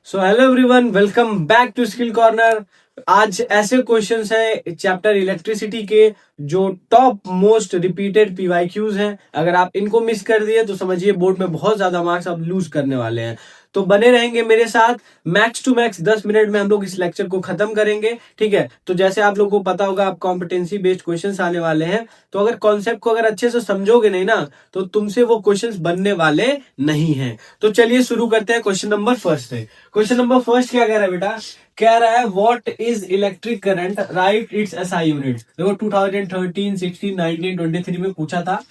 So hello everyone, welcome back to Skill Corner. आज ऐसे questions हैं चैप्टर इलेक्ट्रिसिटी के जो टॉप मोस्ट रिपीटेड पीवाईक्यूज हैं। अगर आप इनको मिस कर दिए तो समझिए बोर्ड में बहुत ज्यादा मार्क्स आप लूज करने वाले हैं। तो बने रहेंगे मेरे साथ। मैक्स टू मैक्स 10 मिनट में हम लोग इस लेक्चर को खत्म करेंगे, ठीक है। तो जैसे आप लोगों को पता होगा, आप कॉम्पिटेंसी बेस्ड क्वेश्चंस आने वाले हैं। तो अगर कॉन्सेप्ट को अगर अच्छे से समझोगे नहीं ना, तो तुमसे वो क्वेश्चंस बनने वाले नहीं हैं। तो चलिए शुरू करते हैं क्वेश्चन नंबर फर्स्ट से। क्वेश्चन नंबर फर्स्ट क्या कह रहा है बेटा? कह रहा है what is electric current, right it's SI unit. देखो 2013, 16, 19, 23 में पूछा था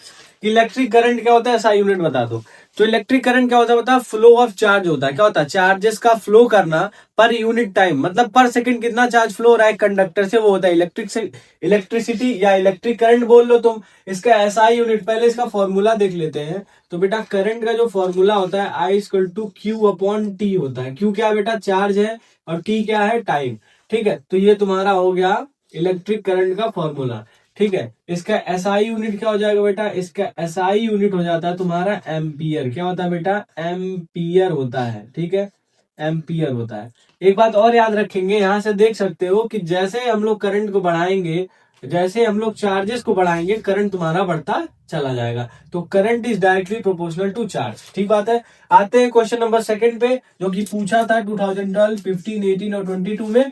कि इलेक्ट्रिक करंट क्या होता है, एसआई यूनिट बता दो। तो इलेक्ट्रिक करंट क्या होता है बता? फ्लो ऑफ चार्ज होता है। क्या होता है? चार्जेस का फ्लो करना पर यूनिट टाइम, मतलब पर सेकंड कितना चार्ज फ्लो हो रहा है कंडक्टर से, वो होता है इलेक्ट्रिक से इलेक्ट्रिसिटी या इलेक्ट्रिक करंट बोल लो तुम। इसका एसआई यूनिट, पहले इसका फॉर्मूला देख लेते हैं। तो बेटा करंट का जो फॉर्मूला होता है I equal to Q upon T होता है। क्यू क्या बेटा? चार्ज है, और टी क्या है? टाइम। ठीक है, तो ये तुम्हारा हो गया इलेक्ट्रिक करंट का फॉर्मूला। ठीक है, इसका एसआई यूनिट क्या हो जाएगा बेटा? इसका एसआई यूनिट हो जाता है तुम्हारा एम्पियर। क्या होता है बेटा? एम्पियर होता है। ठीक है, एम्पियर होता है। एक बात और याद रखेंगे, यहां से देख सकते हो कि जैसे हम लोग करंट को बढ़ाएंगे, जैसे हम लोग चार्जेस को बढ़ाएंगे, करंट तुम्हारा बढ़ता चला जाएगा। तो current is directly proportional to charge. ठीक बात है। आते हैं क्वेश्चन नंबर सेकंड पे, जो कि पूछा था 2012, 15, 18 और 22 में।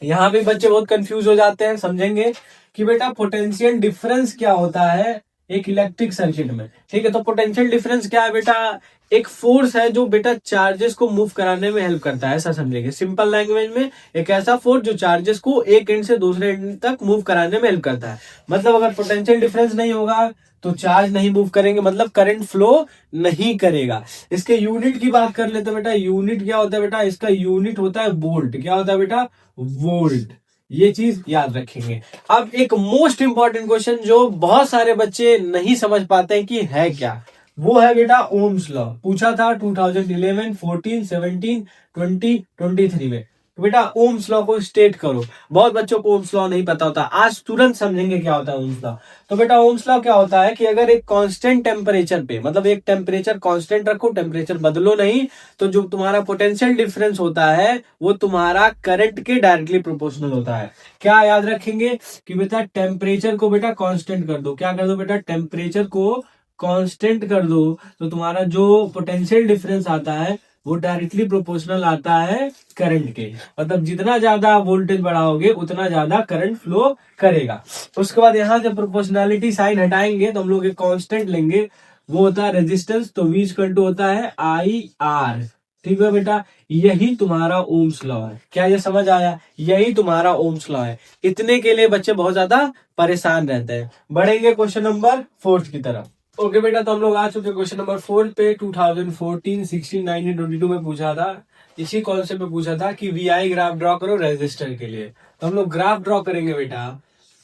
यहाँ पे बच्चे बहुत कंफ्यूज हो जाते हैं, समझेंगे कि बेटा पोटेंशियल डिफरेंस क्या होता है एक इलेक्ट्रिक सर्किट में। ठीक है, तो पोटेंशियल डिफरेंस क्या है बेटा? एक फोर्स है जो बेटा चार्जेस को मूव कराने में हेल्प करता है, ऐसा समझेंगे सिंपल लैंग्वेज में। एक ऐसा फोर्स जो चार्जेस को एक एंड से दूसरे एंड तक मूव कराने में हेल्प करता है। मतलब अगर पोटेंशियल डिफरेंस नहीं होगा तो चार्ज नहीं मूव करेंगे, मतलब करंट फ्लो नहीं करेगा। इसके यूनिट की बात कर लेते हैं बेटा। यूनिट क्या होता है बेटा? इसका यूनिट होता है वोल्ट। क्या होता है बेटा? वोल्ट। ये चीज याद रखेंगे। अब एक मोस्ट इंपॉर्टेंट क्वेश्चन जो बहुत सारे बच्चे नहीं समझ पाते हैं कि है क्या, वो है बेटा ओम्स लॉ। पूछा था 2011, 14, 17, 20, 23 में। तो बेटा ओम्स लॉ को स्टेट करो। बहुत बच्चों को ओम्स लॉ नहीं पता होता, आज तुरंत समझेंगे क्या होता है ओम्स लॉ। तो बेटा ओम्स लॉ क्या होता है कि अगर एक कांस्टेंट टेम्परेचर पे, मतलब एक टेम्परेचर कांस्टेंट रखो, टेम्परेचर बदलो नहीं, तो जो तुम्हारा पोटेंशियल डिफरेंस होता है वो तुम्हारा करंट के डायरेक्टली प्रोपोर्शनल होता है। क्या याद रखेंगे कि बेटा टेम्परेचर को बेटा कांस्टेंट कर दो। क्या कर दो बेटा? टेम्परेचर को कांस्टेंट कर दो, तो तुम्हारा जो पोटेंशियल डिफरेंस आता है वो डायरेक्टली प्रोपोर्शनल आता है करंट के। मतलब जितना ज्यादा वोल्टेज बढ़ाओगे उतना ज्यादा करंट फ्लो करेगा। उसके बाद यहां से प्रोपोर्शनैलिटी साइन हटाएंगे तो हम लोग एक कांस्टेंट लेंगे, वो होता है रेजिस्टेंस। तो V इक्वल टू होता है IR। ठीक है बेटा, यही तुम्हारा ओम्स लॉ है। क्या ये समझ आया? यही तुम्हारा ओम्स लॉ है। इतने के लिए बच्चे बहुत ज्यादा परेशान रहते हैं। बढ़ेंगे क्वेश्चन नंबर फोर्थ की तरफ। ओके बेटा, तो हम लोग आ चुके क्वेश्चन नंबर 4 पे। 2014, 16, 19, 22 में पूछा था, इसी कॉन्सेप्ट में पूछा था कि VI ग्राफ ड्रॉ करो रेजिस्टर के लिए। तो हम लोग ग्राफ ड्रॉ करेंगे बेटा।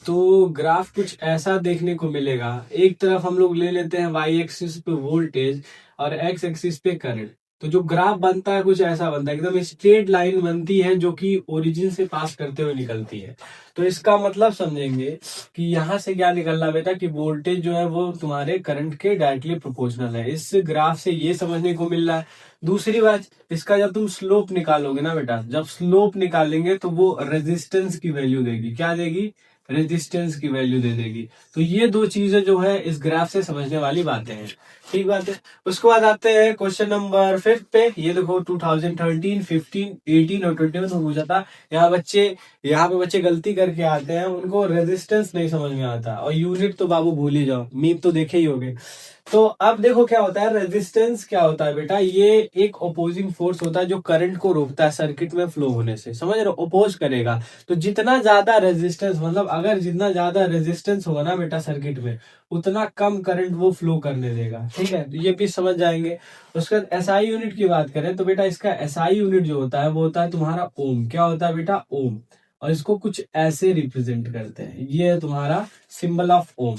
तो ग्राफ कुछ ऐसा देखने को मिलेगा। एक तरफ हम लोग ले लेते हैं वाई एक्सिस पे वोल्टेज और एक्स एक्सिस पे करंट। तो जो ग्राफ बनता है कुछ ऐसा बनता है, एकदम स्ट्रेट लाइन बनती है जो कि ओरिजिन से पास करते हुए निकलती है। तो इसका मतलब समझेंगे कि यहां से क्या निकलना बेटा कि वोल्टेज जो है वो तुम्हारे करंट के डायरेक्टली प्रोपोर्शनल है। इस ग्राफ से ये समझने को मिल रहा है। दूसरी बात, इसका जब तुम स्लोप निकालोगे ना बेटा, जब स्लोप निकालेंगे तो वो रेजिस्टेंस की वैल्यू देगी। क्या देगी? रेजिस्टेंस की वैल्यू दे देगी। तो ये दो चीजें जो है इस ग्राफ से समझने वाली बातें हैं। ठीक बात है। उसके बाद आते हैं क्वेश्चन नंबर 5 पे। ये देखो 2013, 15, 18 और 20 में तो पूछा था। यहाँ पे बच्चे गलती करके आते हैं, उनको रेजिस्टेंस नहीं समझ में आता, और यूनिट तो बाबू भूल ही जाओ, मीम तो देखे ही होगे। तो अब देखो क्या होता है, रेजिस्टेंस क्या होता है बेटा? ये एक ओपोजिंग फोर्स होता है जो करंट को रोकता है सर्किट में फ्लो होने से। समझ रहे हो? ओपोज करेगा। तो जितना ज्यादा रेजिस्टेंस, मतलब अगर जितना ज्यादा रेजिस्टेंस होगा ना बेटा सर्किट में, उतना कम करंट वो फ्लो करने देगा। ठीक है, तो ये भी समझ जाएंगे। उसके बाद एसआई यूनिट की बात करें तो बेटा इसका एसआई यूनिट जो होता है वो होता है तुम्हारा ओम। क्या होता है बेटा? ओम। और इसको कुछ ऐसे रिप्रेजेंट करते हैं, ये है तुम्हारा सिंबल ऑफ ओम।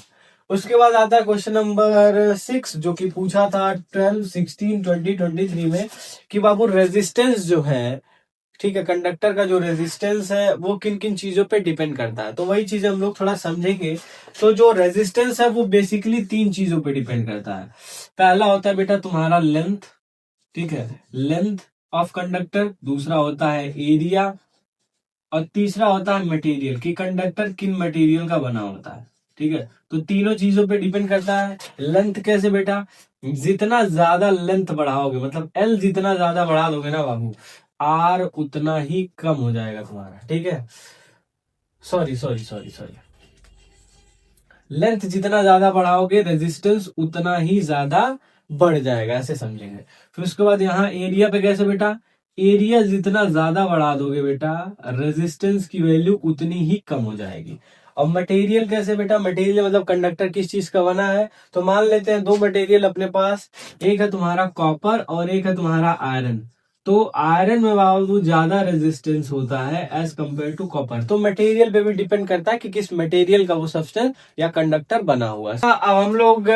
उसके बाद आता है क्वेश्चन नंबर 6, जो कि पूछा था 12, 16, 20, 23 में कि बाबू रेजिस्टेंस जो है, ठीक है, कंडक्टर का जो रेजिस्टेंस है वो किन किन चीजों पे डिपेंड करता है। तो वही चीजें हम लोग थोड़ा समझेंगे। तो जो रेजिस्टेंस है वो बेसिकली 3 चीजों पे डिपेंड करता है। पहला होता है बेटा तुम्हारा लेंथ। ठीक है, लेंथ। ऑफ कंडक्टर, दूसरा होता है एरिया, और तीसरा होता है मटेरियल, कि कंडक्टर किन मटेरियल का बना होता है। ठीक है, तो तीनों चीजों पे डिपेंड करता है। लेंथ कैसे बेटा, जितना ज्यादा लेंथ बढ़ाओगे, मतलब एल जितना ज्यादा बढ़ा दोगे ना बाबू, आर उतना ही कम हो जाएगा तुम्हारा। ठीक है, sorry sorry sorry sorry, length जितना ज्यादा बढ़ाओगे रेजिस्टेंस उतना ही ज्यादा बढ़ जाएगा, ऐसे समझेंगे। फिर उसके बाद यहाँ एरिया पे कैसे बेटा, एरिया जितना ज्यादा बढ़ा दोगे बेटा रेजिस्टेंस की वैल्यू उतनी ही कम हो जाएगी। और मटेरियल कैसे बेटा, मटेरियल मतलब कंडक्टर किस चीज का बना है, तो मान लेते हैं दो मटेरियल अपने पास, एक है तुम्हारा कॉपर और एक है तुम्हारा आयरन। तो आयरन में बाबू ज्यादा रेजिस्टेंस होता है एज कंपेयर टू कॉपर। तो मटेरियल पे भी डिपेंड करता है कि किस मटेरियल का वो सब्सटेंस या कंडक्टर बना हुआ है। अब हम लोग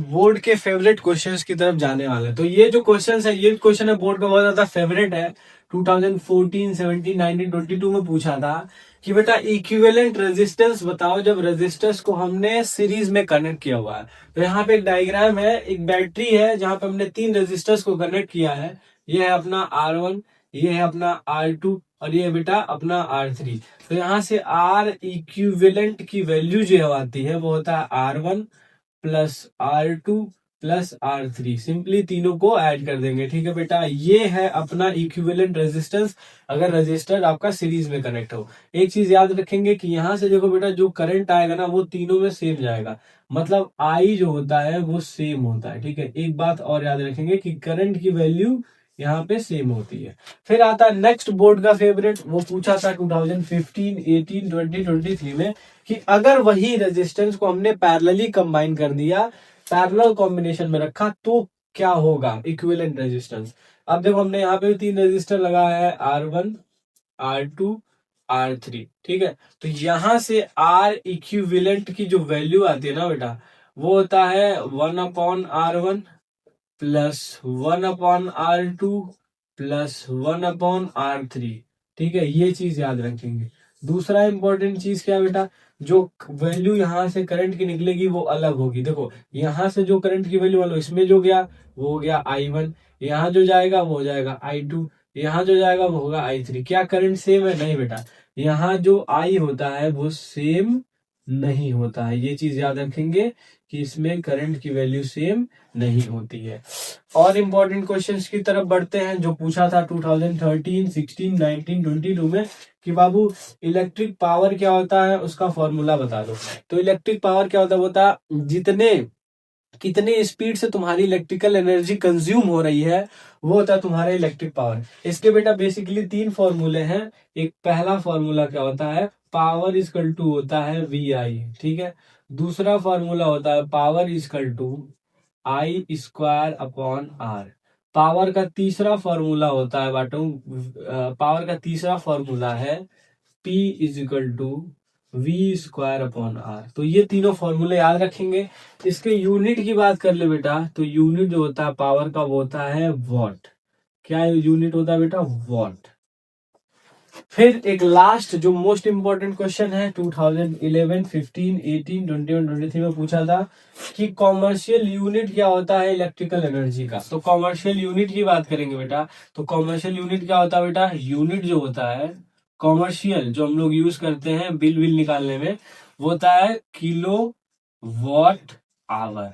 बोर्ड के फेवरेट क्वेश्चंस की तरफ जाने वाले हैं। तो ये जो क्वेश्चंस है, ये क्वेश्चन है बोर्ड का बहुत ज्यादा फेवरेट है। 2014, 17, 19, 22 में पूछा था कि बेटा इक्विवेलेंट रेजिस्टेंस बताओ जब रेजिस्टेंस को हमने सीरीज में कनेक्ट किया हुआ है। तो यहाँ पे एक डायग्राम है, एक बैटरी है जहां पे हमने तीन रेजिस्टर्स को कनेक्ट किया है। ये है अपना R1, ये है अपना R2 और ये है बेटा अपना R3। तो यहाँ से R इक्विवेलेंट की वैल्यू जो आती है वो होता है R1 plus R2 plus R3। Simply तीनों को ऐड कर देंगे। ठीक है बेटा, ये है अपना इक्विवेलेंट रेजिस्टेंस अगर रजिस्टर आपका सीरीज में कनेक्ट हो। एक चीज याद रखेंगे कि यहाँ से देखो बेटा जो करंट आएगा ना वो तीनों में सेम जाएगा, मतलब I जो होता है वो सेम होता है। ठीक है, एक बात और याद रखेंगे कि करंट की वैल्यू यहाँ पे सेम होती है। फिर आता है नेक्स्ट बोर्ड का फेवरेट, वो पूछा था 2015, 18, 20, 23 में कि अगर वही रेजिस्टेंस को हमने पैरेलली कंबाइन कर दिया, पैरेलल कॉम्बिनेशन में रखा, तो क्या होगा इक्विवेलेंट रेजिस्टेंस। अब देखो हमने यहाँ पे तीन रेजिस्टर लगाया है, R1, R2, R3। ठीक है, तो यहां से R इक्विवेलेंट की जो वैल्यू आती है ना बेटा, वो होता है 1/R1 plus 1/R2 plus 1/R3। ठीक है, ये चीज याद रखेंगे। दूसरा इंपॉर्टेंट चीज क्या है बेटा, जो वैल्यू यहां से करंट की निकलेगी वो अलग होगी। देखो यहां से जो करंट की वैल्यू वालो इसमें जो गया वो हो गया I1, यहाँ जो जाएगा वो हो जाएगा I2, यहाँ जो जाएगा वो होगा I3। क्या करंट सेम है? नहीं बेटा, यहाँ जो I होता है वो सेम नहीं होता है। ये चीज याद रखेंगे कि इसमें करंट की वैल्यू सेम नहीं होती है। और इंपॉर्टेंट क्वेश्चंस की तरफ बढ़ते हैं जो पूछा था 2013, 16, 19, 22 में कि बाबू इलेक्ट्रिक पावर क्या होता है उसका फॉर्मूला बता दो। तो इलेक्ट्रिक पावर क्या होता है, जितने कितने स्पीड से तुम्हारी इलेक्ट्रिकल एनर्जी कंज्यूम हो रही है वो होता है तुम्हारा इलेक्ट्रिक पावर। इसके बेटा बेसिकली तीन फॉर्मूले हैं। एक पहला फॉर्मूला क्या होता है, पावर इजकल टू होता है VI। ठीक है, दूसरा फॉर्मूला होता है power is equal to I² upon R। Power का तीसरा फॉर्मूला होता है बाटू, पावर का तीसरा फॉर्मूला है P is equal to V² upon R। तो ये तीनों फॉर्मूले याद रखेंगे। इसके यूनिट की बात कर ले बेटा, तो यूनिट जो होता है पावर का वो होता है वॉट। क्या यूनिट होता है बेटा? वॉट। फिर एक लास्ट जो मोस्ट इंपॉर्टेंट क्वेश्चन है 2011, 15, 18, 21, 23 में पूछा था कि कॉमर्शियल यूनिट क्या होता है इलेक्ट्रिकल एनर्जी का। तो कॉमर्शियल यूनिट की बात करेंगे बेटा, तो कॉमर्शियल यूनिट क्या होता है बेटा, यूनिट जो होता है कॉमर्शियल जो हम लोग यूज करते हैं बिल निकालने में वो होता है किलो वॉट आवर।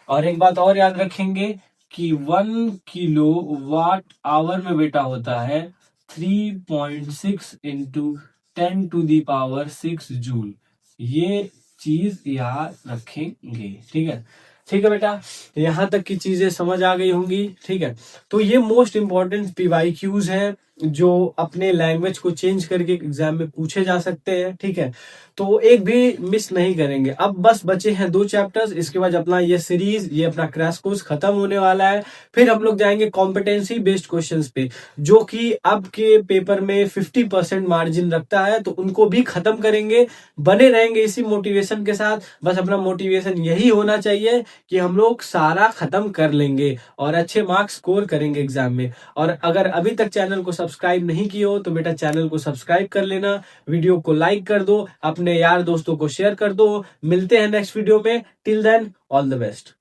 और एक बात और याद रखेंगे कि 1 किलो वाट आवर में बेटा होता है 3.6 इंटू 10⁻⁶ जूल। ये चीज याद रखेंगे। ठीक है, ठीक है बेटा, यहां तक की चीजें समझ आ गई होंगी। ठीक है, तो ये मोस्ट इंपॉर्टेंट PYQs हैं जो अपने लैंग्वेज को चेंज करके एग्जाम में पूछे जा सकते हैं। ठीक है, तो एक भी मिस नहीं करेंगे। अब बस बचे हैं 2 चैप्टर्स, इसके बाद अपना ये सीरीज, ये अपना क्रैश कोर्स खत्म होने वाला है। फिर हम लोग जाएंगे कॉम्पिटेंसी बेस्ड क्वेश्चंस पे, जो कि अब के पेपर में 50% मार्जिन रखता है, तो उनको भी खत्म करेंगे। बने रहेंगे इसी मोटिवेशन के साथ। बस अपना मोटिवेशन यही होना चाहिए कि हम लोग सारा खत्म कर लेंगे और अच्छे मार्क्स स्कोर करेंगे एग्जाम में। और अगर अभी तक चैनल को सब्सक्राइब नहीं किए हो तो बेटा चैनल को सब्सक्राइब कर लेना, वीडियो को लाइक कर दो, अपने यार दोस्तों को शेयर कर दो। मिलते हैं नेक्स्ट वीडियो में। Till then all the best.